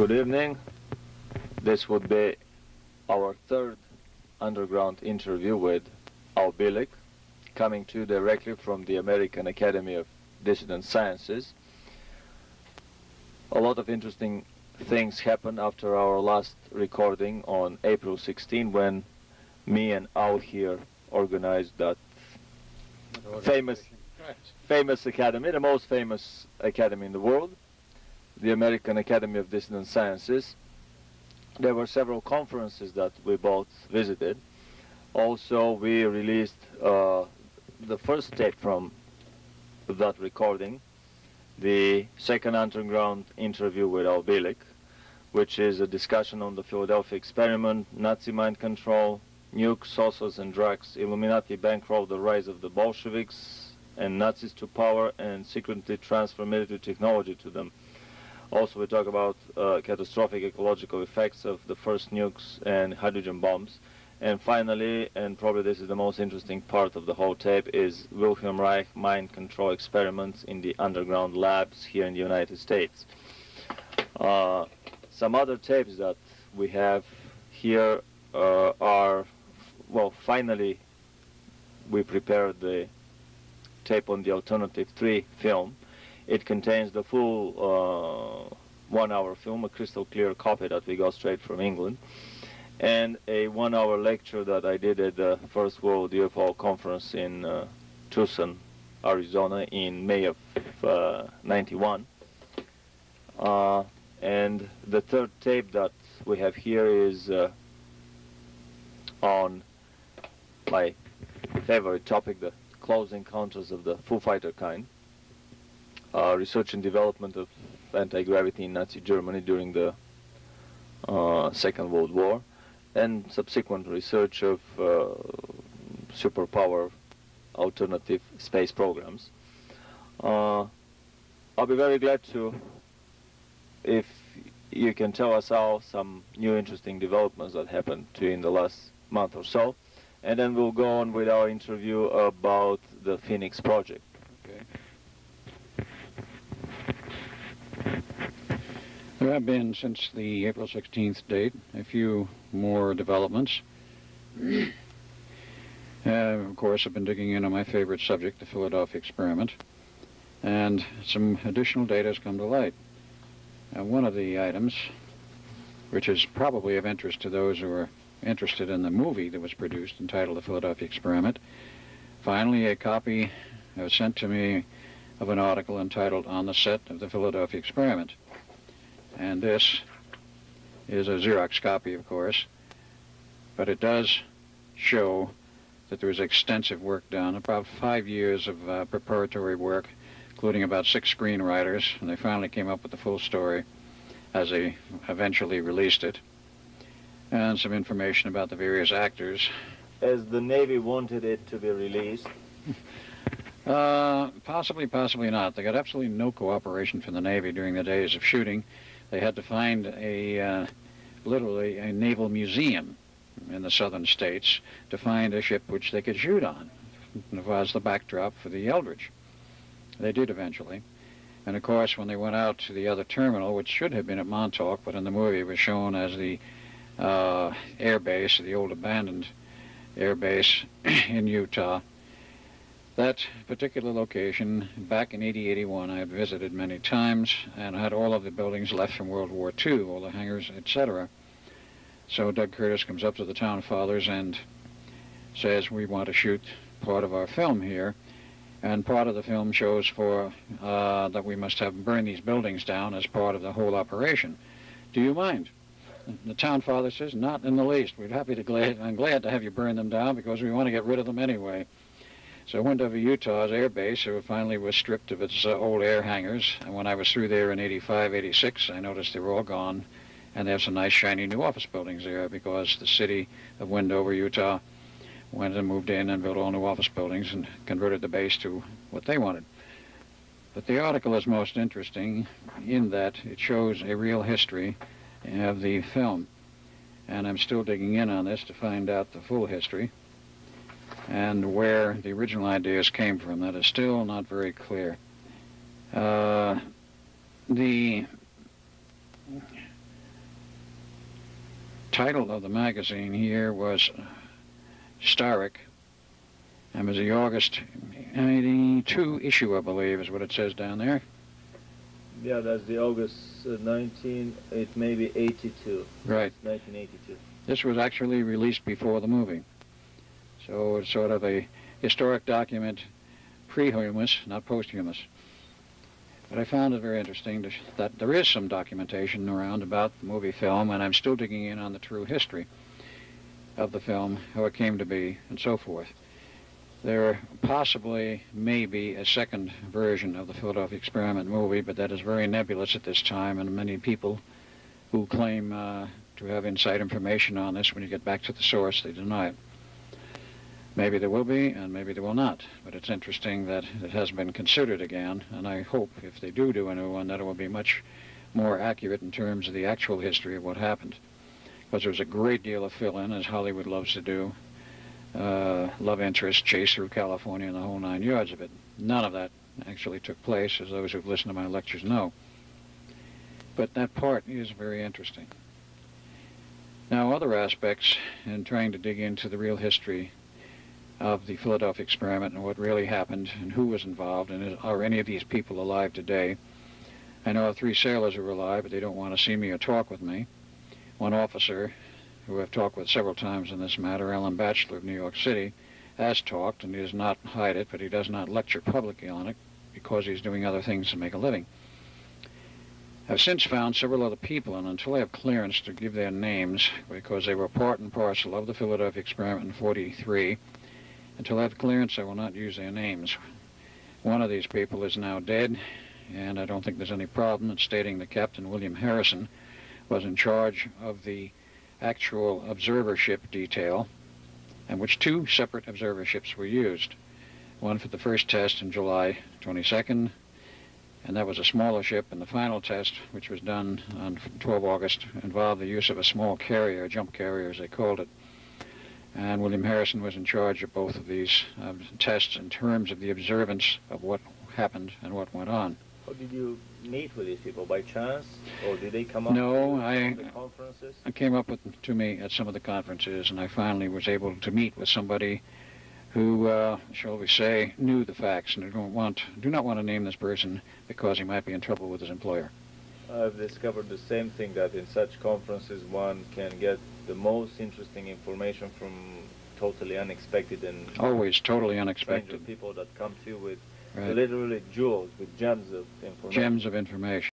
Good evening. This would be our third underground interview with Alem Bielekiem, coming to you directly from the American Academy of Dissident Sciences. A lot of interesting things happened after our last recording on April 16, when me and Al here organized that famous academy, the most famous academy in the world, the American Academy of Dissident Sciences. There were several conferences that we both visited. Also, we released the first tape from that recording, the second underground interview with Alem Bielekiem, which is a discussion on the Philadelphia experiment, Nazi mind control, nukes, saucers and drugs, Illuminati bankroll the rise of the Bolsheviks and Nazis to power and secretly transfer military technology to them. Also, we talk about catastrophic ecological effects of the first nukes and hydrogen bombs. And finally, and probably this is the most interesting part of the whole tape, is Wilhelm Reich mind control experiments in the underground labs here in the United States. Some other tapes that we have here are, well, finally we prepared the tape on the Alternative 3 film. It contains the full 1-hour film, a crystal clear copy that we got straight from England, and a 1-hour lecture that I did at the First World UFO Conference in Tucson, Arizona in May of '91. And the third tape that we have here is on my favorite topic, the close encounters of the Foo Fighter kind. Research and development of anti-gravity in Nazi Germany during the Second World War, and subsequent research of superpower alternative space programs. I'll be very glad to, if you can tell us all some new interesting developments that happened to you in the last month or so, and then we'll go on with our interview about the Phoenix Project. Okay. There have been, since the April 16th date, a few more developments. Of course, I've been digging in on my favorite subject, the Philadelphia experiment, and some additional data has come to light. One of the items, which is probably of interest to those who are interested in the movie that was produced entitled The Philadelphia Experiment, finally a copy was sent to me of an article entitled On the Set of the Philadelphia Experiment. And this is a Xerox copy, of course, but it does show that there was extensive work done, about 5 years of preparatory work, including about 6 screenwriters, and they finally came up with the full story as they eventually released it, and some information about the various actors. As the Navy wanted it to be released? Possibly, possibly not. They got absolutely no cooperation from the Navy during the days of shooting. They had to find literally a naval museum in the southern states to find a ship which they could shoot on. It was the backdrop for the Eldridge. They did eventually. And of course, when they went out to the other terminal, which should have been at Montauk, but in the movie was shown as the air base, the old abandoned air base in Utah, that particular location, back in 80-81, I had visited many times and had all of the buildings left from World War II, all the hangars, etc. So Doug Curtis comes up to the town fathers and says, we want to shoot part of our film here. And part of the film shows for that we must have burned these buildings down as part of the whole operation. Do you mind? The town father says, not in the least. I'm glad to have you burn them down because we want to get rid of them anyway. So I went over Utah's air base. It finally was stripped of its old air hangars. And when I was through there in 85, 86, I noticed they were all gone. And they have some nice, shiny new office buildings there because the city of Wendover, Utah, went and moved in and built all new office buildings and converted the base to what they wanted. But the article is most interesting in that it shows a real history of the film. And I'm still digging in on this to find out the full history and where the original ideas came from. That is still not very clear. The title of the magazine here was Starrick, and was the August 82 issue, I believe, is what it says down there. Yeah, that's the August 19, it may be 82. Right. 1982. This was actually released before the movie. So it's sort of a historic document, pre-humous, not posthumous. But I found it very interesting that there is some documentation around about the movie film, and I'm still digging in on the true history of the film, how it came to be, and so forth. There possibly may be a second version of the Philadelphia Experiment movie, but that is very nebulous at this time, and many people who claim to have inside information on this, when you get back to the source, they deny it. Maybe there will be, and maybe there will not, but it's interesting that it has been considered again, and I hope if they do a new one, that it will be much more accurate in terms of the actual history of what happened. Because there was a great deal of fill-in, as Hollywood loves to do, love interest, chase through California, and the whole 9 yards of it. None of that actually took place, as those who've listened to my lectures know. But that part is very interesting. Now, other aspects in trying to dig into the real history of the Philadelphia Experiment and what really happened and who was involved, and are any of these people alive today. I know of 3 sailors who are alive, but they don't want to see me or talk with me. One officer, who I've talked with several times in this matter, Alem Bielekiem of New York City, has talked, and he does not hide it, but he does not lecture publicly on it because he's doing other things to make a living. I've since found several other people, and until I have clearance to give their names, because they were part and parcel of the Philadelphia Experiment in '43, until I have clearance, I will not use their names. One of these people is now dead, and I don't think there's any problem in stating that Captain William Harrison was in charge of the actual observership detail, in which 2 separate observerships were used. One for the first test on July 22nd, and that was a smaller ship, and the final test, which was done on 12 August, involved the use of a small carrier, a jump carrier as they called it. And William Harrison was in charge of both of these tests in terms of the observance of what happened and what went on. How did you meet with these people? By chance? Or did they come up No, to the conferences? I came up to me at some of the conferences, and I finally was able to meet with somebody who, shall we say, knew the facts, and do not want to name this person because he might be in trouble with his employer. I've discovered the same thing, that in such conferences one can get the most interesting information from totally unexpected and always totally unexpected people that come to you with right. literally jewels, with gems of information. Gems of information.